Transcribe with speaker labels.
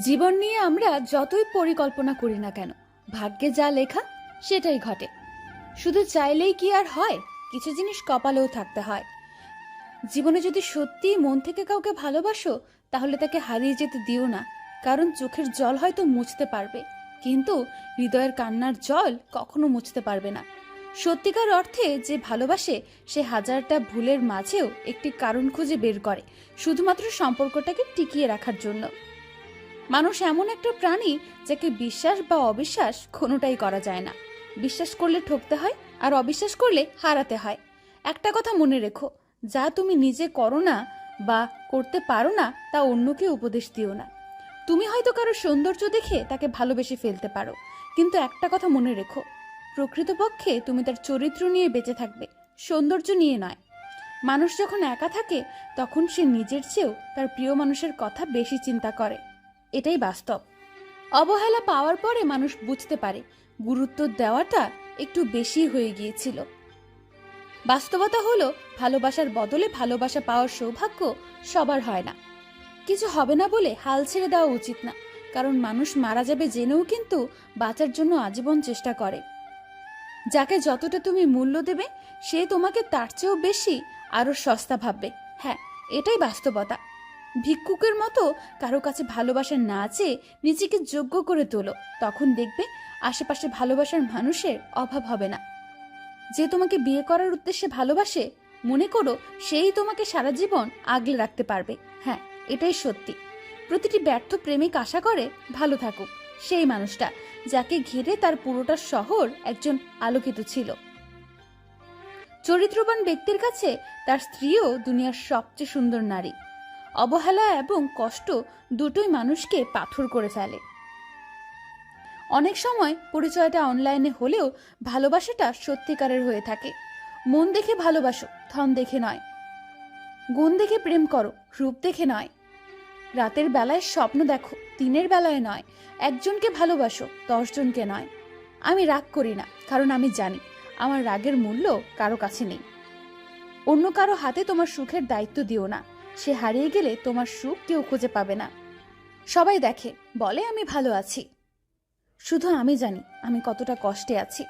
Speaker 1: জীবন নিয়ে আমরা যতই পরিকল্পনা করি না কেন, ভাগ্যে যা লেখা সেটাই ঘটে। শুধু চাইলেই কি আর হয়? কিছু জিনিস কপালেও থাকতে হয়। জীবনে যদি সত্যি মন থেকে কাউকে ভালোবাসো, তাহলে তাকে হারিয়ে যেতে দিও না। কারণ চোখের জল হয়তো মুছতে পারবে, কিন্তু হৃদয়ের কান্নার জল কখনো মুছতে পারবে না। সত্যিকার অর্থে যে ভালোবাসে, সে হাজারটা ভুলের মাঝেও একটি কারণ খুঁজে বের করে, শুধুমাত্র সম্পর্কটাকে টিকিয়ে রাখার জন্য। মানুষ এমন একটা প্রাণী, যাকে বিশ্বাস বা অবিশ্বাস কোনোটাই করা যায় না। বিশ্বাস করলে ঠকতে হয়, আর অবিশ্বাস করলে হারাতে হয়। একটা কথা মনে রেখো, যা তুমি নিজে করো না বা করতে পারো না, তা অন্যকে উপদেশ দিও না। তুমি হয়তো কারো সৌন্দর্য দেখে তাকে ভালোবেসে ফেলতে পারো, কিন্তু একটা কথা মনে রেখো, প্রকৃতপক্ষে তুমি তার চরিত্র নিয়ে বেঁচে থাকবে, সৌন্দর্য নিয়ে নয়। মানুষ যখন একা থাকে, তখন সে নিজের চেয়েও তার প্রিয় মানুষের কথা বেশি চিন্তা করে। এটাই বাস্তব। অবহেলা পাওয়ার পরে মানুষ বুঝতে পারে গুরুত্ব দেওয়াটা একটু বেশি হয়ে গিয়েছিল। বাস্তবতা হলো, ভালোবাসার বদলে ভালোবাসা পাওয়ার সৌভাগ্য সবার হয় না। কিছু হবে না বলে হাল ছেড়ে দেওয়া উচিত না, কারণ মানুষ মারা যাবে জেনেও কিন্তু বাঁচার জন্য আজীবন চেষ্টা করে। যাকে যতটা তুমি মূল্য দেবে, সে তোমাকে তার চেয়েও বেশি আরো সস্তা ভাববে। হ্যাঁ, এটাই বাস্তবতা। ভিক্ষুকের মতো কারো কাছে ভালোবাসা না চেয়ে নিজেকে যোগ্য করে তোলো, তখন দেখবে আশেপাশে ভালোবাসার মানুষের অভাব হবে না। যে তোমাকে বিয়ে করার উদ্দেশ্যে ভালোবাসে, মনে করো সেই তোমাকে সারা জীবন আগলে রাখতে পারবে। হ্যাঁ, এটাই সত্যি। প্রতিটি ব্যর্থ প্রেমিক আশা করে ভালো থাকুক সেই মানুষটা, যাকে ঘিরে তার পুরোটা শহর একজন আলোকিত ছিল। চরিত্রবান ব্যক্তির কাছে তার স্ত্রীও দুনিয়ার সবচেয়ে সুন্দর নারী। অবহেলা এবং কষ্ট দুটোই মানুষকে পাথর করে ফেলে। অনেক সময় পরিচয়টা অনলাইনে হলেও ভালোবাসাটা সত্যিকারের হয়ে থাকে। মন দেখে ভালোবাসো, ধন দেখে নয়। গুণ দেখে প্রেম করো, রূপ দেখে নয়। রাতের বেলায় স্বপ্ন দেখো, দিনের বেলায় নয়। একজনকে ভালোবাসো, 10 জনকে নয়। আমি রাগ করি না, কারণ আমি জানি আমার রাগের মূল্য কারো কাছে নেই। অন্য কারো হাতে তোমার সুখের দায়িত্ব দিও না। সে হারিয়ে গেলে তোমার সুখ কেউ খুঁজে পাবে না। সবাই দেখে, বলে আমি ভালো আছি, শুধু আমি জানি আমি কতটা কষ্টে আছি।